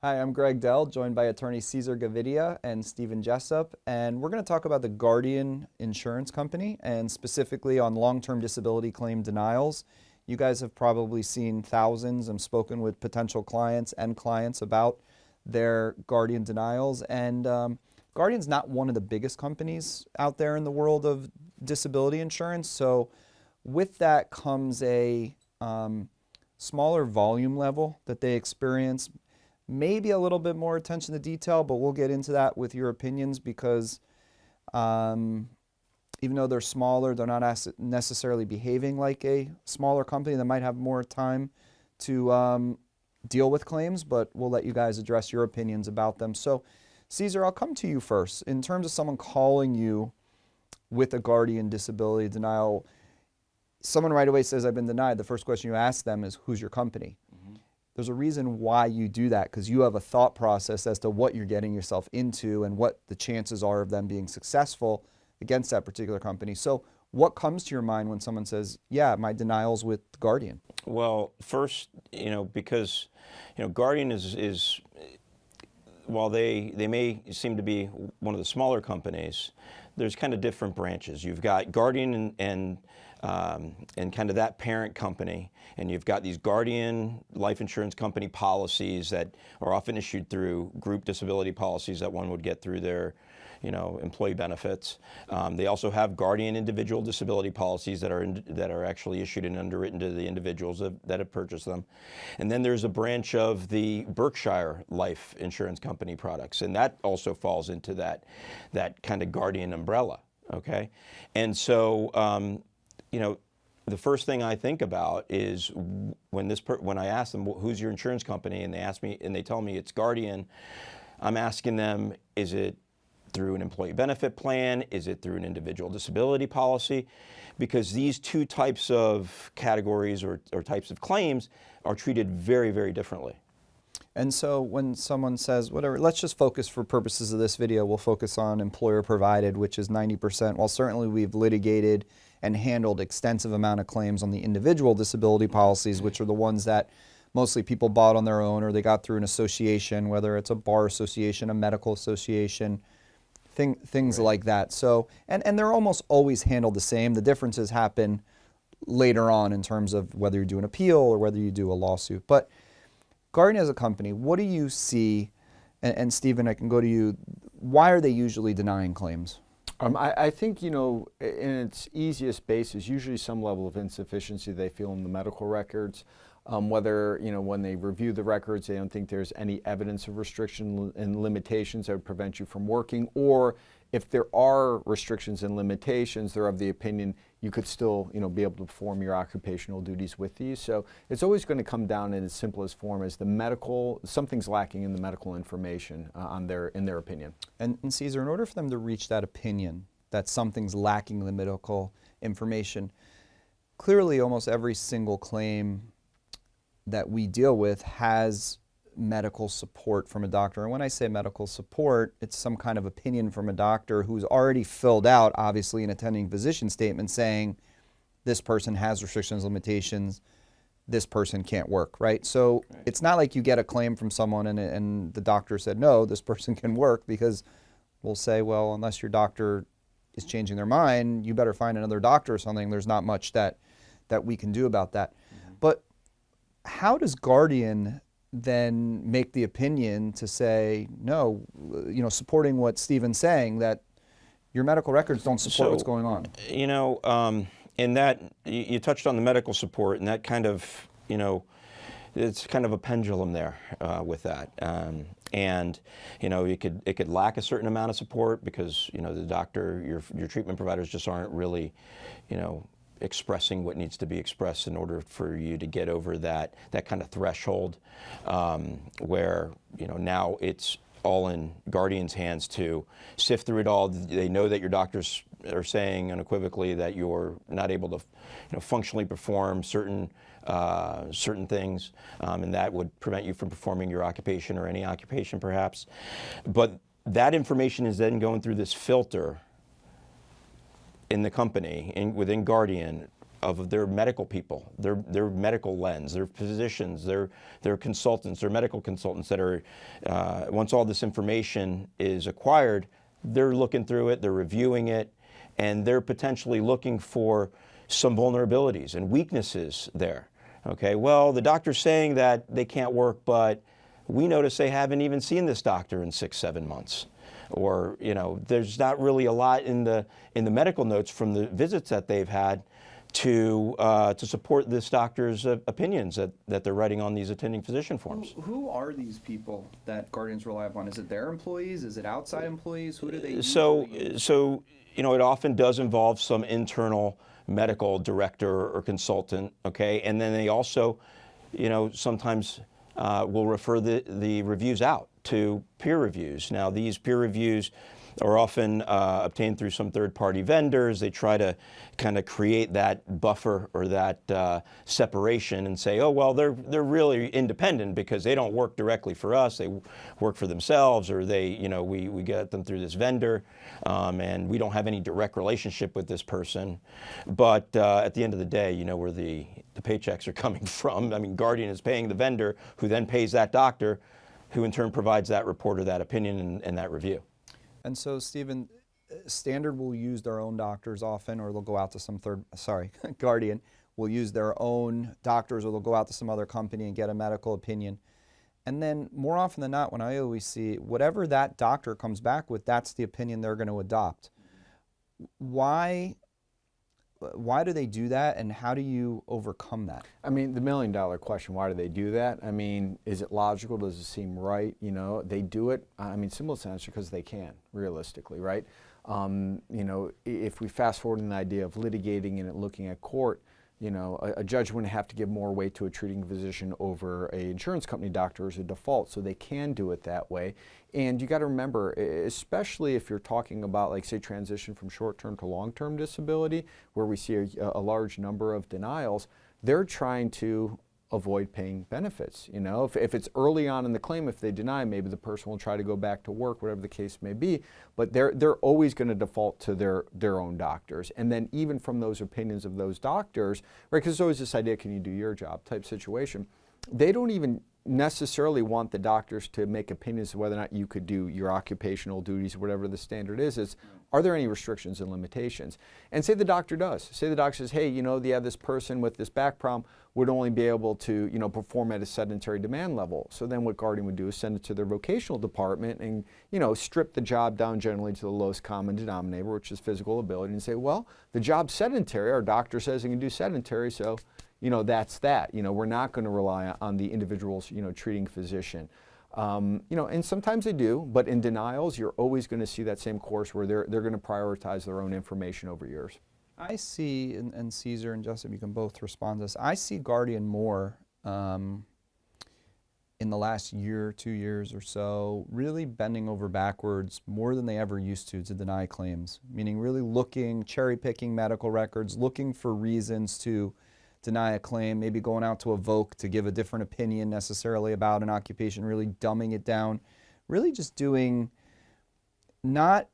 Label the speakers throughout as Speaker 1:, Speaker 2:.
Speaker 1: Hi, I'm Greg Dell, joined by attorney Cesar Gavidia and Stephen Jessup, and we're going to talk about the Guardian Insurance Company and specifically on long-term disability claim denials. You guys have probably seen thousands and spoken with potential clients and clients about their Guardian denials, and Guardian's not one of the biggest companies out there in the world of disability insurance, so with that comes a smaller volume level that they experience. Maybe a little bit more attention to detail, but we'll get into that with your opinions because even though they're smaller, they're not necessarily behaving like a smaller company that might have more time to deal with claims, but we'll let you guys address your opinions about them. So, Cesar, I'll come to you first. In terms of someone calling you with a Guardian disability denial, someone right away says, I've been denied. The first question you ask them is, who's your company? There's a reason why you do that, because you have a thought process as to what you're getting yourself into and what the chances are of them being successful against that particular company. So what comes to your mind when someone says, yeah, my denial's with Guardian?
Speaker 2: Well, first, because, Guardian is while they may seem to be one of the smaller companies, there's kind of different branches. You've got Guardian and kind of that parent company, and you've got these Guardian life insurance company policies that are often issued through group disability policies that one would get through their employee benefits. They also have Guardian individual disability policies that are actually issued and underwritten to the individuals that have purchased them. And then there's a branch of the Berkshire Life Insurance Company products, and that also falls into that kind of Guardian umbrella. Okay, and so the first thing I think about is when I ask them, who's your insurance company, and they tell me it's Guardian, I'm asking them, is it through an employee benefit plan? Is it through an individual disability policy? Because these two types of categories or types of claims are treated very, very differently.
Speaker 1: And so when someone says, whatever, let's just focus for purposes of this video, we'll focus on employer provided, which is 90%. While certainly we've litigated and handled extensive amount of claims on the individual disability policies, which are the ones that mostly people bought on their own or they got through an association, whether it's a bar association, a medical association, things
Speaker 2: Right.
Speaker 1: like that. So, and they're almost always handled the same. The differences happen later on in terms of whether you do an appeal or whether you do a lawsuit. But Guardian as a company, what do you see, and Stephen, I can go to you, why are they usually denying claims?
Speaker 3: I think, in its easiest basis, usually some level of insufficiency they feel in the medical records. Whether, when they review the records, they don't think there's any evidence of restriction and limitations that would prevent you from working, or if there are restrictions and limitations, they're of the opinion you could still, be able to perform your occupational duties with these. So it's always going to come down in its simplest form as something's lacking in the medical information in their opinion.
Speaker 1: And Cesar, in order for them to reach that opinion that something's lacking in the medical information, clearly almost every single claim that we deal with has medical support from a doctor. And when I say medical support, it's some kind of opinion from a doctor who's already filled out, obviously, an attending physician statement saying this person has restrictions, limitations, this person can't work, right? So It's not like you get a claim from someone and the doctor said, no, this person can work, because we'll say, well, unless your doctor is changing their mind, you better find another doctor or something. There's not much that we can do about that. Mm-hmm. But how does Guardian then make the opinion to say, no, supporting what Stephen's saying, that your medical records don't support what's going on?
Speaker 2: In that, you touched on the medical support, and that kind of, it's kind of a pendulum there with that. And it could lack a certain amount of support because, the doctor, your treatment providers just aren't really, expressing what needs to be expressed in order for you to get over that kind of threshold where, now it's all in Guardian's hands to sift through it all. They know that your doctors are saying unequivocally that you're not able to, functionally perform certain things, and that would prevent you from performing your occupation or any occupation perhaps. But that information is then going through this filter in the company, within Guardian, of their medical people, their medical lens, their physicians, their consultants, their medical consultants that are, once all this information is acquired, they're looking through it, they're reviewing it, and they're potentially looking for some vulnerabilities and weaknesses there. Okay, well, the doctor's saying that they can't work, but we notice they haven't even seen this doctor in 6-7 months. Or, there's not really a lot in the medical notes from the visits that they've had to support this doctor's opinions that they're writing on these attending physician forms.
Speaker 1: Who are these people that Guardians rely upon? Is it their employees? Is it outside employees? Who do they
Speaker 2: So
Speaker 1: usually...
Speaker 2: it often does involve some internal medical director or consultant, okay? And then they also, sometimes will refer the reviews out to peer reviews. Now, these peer reviews are often obtained through some third-party vendors. They try to kind of create that buffer or that separation and say, oh, well, they're really independent because they don't work directly for us. They work for themselves, or we get them through this vendor, and we don't have any direct relationship with this person. But at the end of the day, where the paychecks are coming from. I mean, Guardian is paying the vendor, who then pays that doctor, who in turn provides that report or that opinion and that review.
Speaker 1: And so, Stephen, Standard will use their own doctors often, or they'll go out to Guardian will use their own doctors, or they'll go out to some other company and get a medical opinion. And then more often than not, when I always see whatever that doctor comes back with, that's the opinion they're going to adopt. Why do they do that, and how do you overcome that?
Speaker 3: I mean, the million-dollar question, why do they do that? I mean, is it logical? Does it seem right? They do it, simplest answer, because they can, realistically, right? If we fast forward in the idea of litigating and looking at court, a judge wouldn't have to give more weight to a treating physician over an insurance company doctor as a default, so they can do it that way. And you got to remember, especially if you're talking about, like, say, transition from short-term to long-term disability, where we see a large number of denials, they're trying to avoid paying benefits. If it's early on in the claim, if they deny, maybe the person will try to go back to work, whatever the case may be. But they're always going to default to their own doctors. And then even from those opinions of those doctors, right? Because there's always this idea, can you do your job type situation. They don't even necessarily want the doctors to make opinions of whether or not you could do your occupational duties, whatever the standard is. It's, are there any restrictions and limitations? And say the doctor does. Say the doctor says, hey, this person with this back problem would only be able to, perform at a sedentary demand level. So then what Guardian would do is send it to their vocational department and, strip the job down generally to the lowest common denominator, which is physical ability, and say, well, the job's sedentary. Our doctor says he can do sedentary, so that's that. We're not going to rely on the individual's, treating physician. And sometimes they do, but in denials, you're always going to see that same course where they're going to prioritize their own information over yours.
Speaker 1: I see, and Caesar and Jessup, you can both respond to this. I see Guardian more in the last year, 2 years or so, really bending over backwards more than they ever used to deny claims, meaning really looking, cherry-picking medical records, looking for reasons to deny a claim, maybe going out to a voc to give a different opinion necessarily about an occupation, really dumbing it down, really just doing not,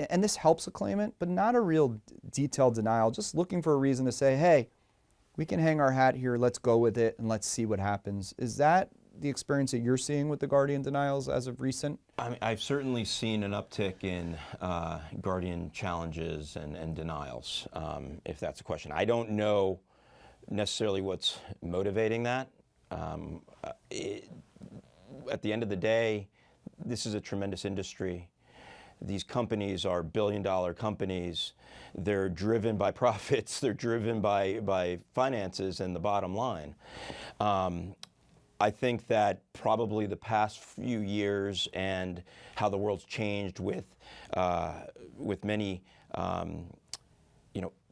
Speaker 1: and this helps a claimant, but not a real detailed denial, just looking for a reason to say, hey, we can hang our hat here, let's go with it, and let's see what happens. Is that the experience that you're seeing with the Guardian denials as of recent?
Speaker 2: I've certainly seen an uptick in Guardian challenges and denials, if that's a question. I don't know necessarily what's motivating that. At the end of the day, this is a tremendous industry. These companies are billion-dollar companies. They're driven by profits. They're driven by finances and the bottom line. I think that probably the past few years and how the world's changed with many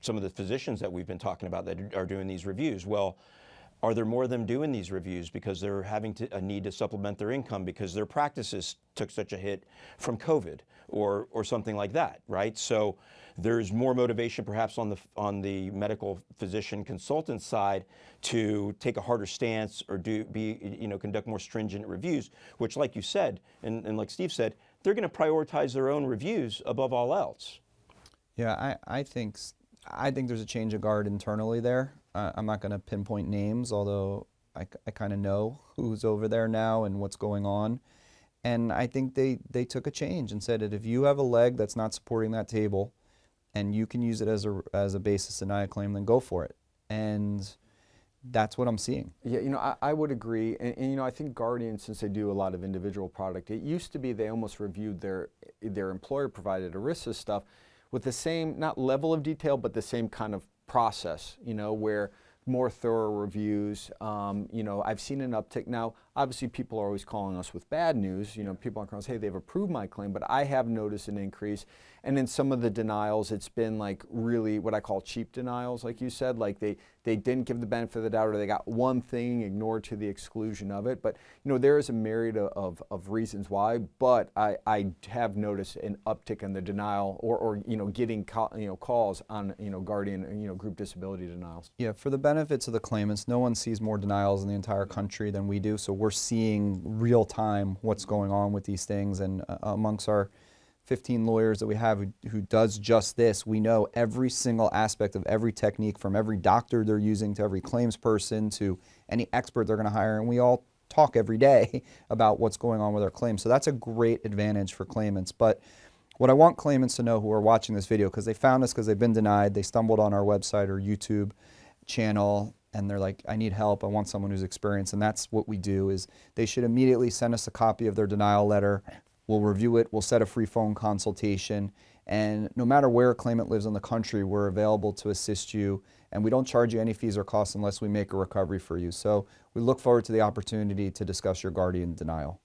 Speaker 2: some of the physicians that we've been talking about that are doing these reviews. Well, are there more of them doing these reviews because they're having a need to supplement their income because their practices took such a hit from COVID or something like that, right? So there's more motivation perhaps on the medical physician consultant side to take a harder stance or conduct more stringent reviews, which, like you said, and like Steve said, they're going to prioritize their own reviews above all else.
Speaker 1: Yeah, I think I think there's a change of guard internally there. I'm not going to pinpoint names, although I kind of know who's over there now and what's going on. And I think they took a change and said that if you have a leg that's not supporting that table and you can use it as a basis to deny a claim, then go for it. And that's what I'm seeing.
Speaker 3: Yeah, you know, I would agree. And, you know, I think Guardian, since they do a lot of individual product, it used to be they almost reviewed their employer-provided ERISA stuff with the same, not level of detail, but the same kind of process, you know, where more thorough reviews. You know, I've seen an uptick. Now, obviously, people are always calling us with bad news. You know, people are calling us, hey, they've approved my claim, but I have noticed an increase. And in some of the denials, it's been like really what I call cheap denials, like you said, like they didn't give the benefit of the doubt, or they got one thing ignored to the exclusion of it. But, you know, there is a myriad of reasons why, but I have noticed an uptick in the denial or you know, getting calls on, you know, Guardian, you know, group disability denials.
Speaker 1: Yeah, for the benefits of the claimants, no one sees more denials in the entire country than we do, so we're seeing real time what's going on with these things. And amongst our 15 lawyers that we have who does just this, we know every single aspect of every technique, from every doctor they're using to every claims person to any expert they're going to hire, and we all talk every day about what's going on with our claims. So that's a great advantage for claimants. But what I want claimants to know who are watching this video, because they found us because they've been denied, they stumbled on our website or YouTube channel, and they're like, I need help, I want someone who's experienced, and that's what we do, is they should immediately send us a copy of their denial letter. We'll review it, we'll set a free phone consultation, and no matter where a claimant lives in the country, we're available to assist you, and we don't charge you any fees or costs unless we make a recovery for you. So we look forward to the opportunity to discuss your Guardian denial.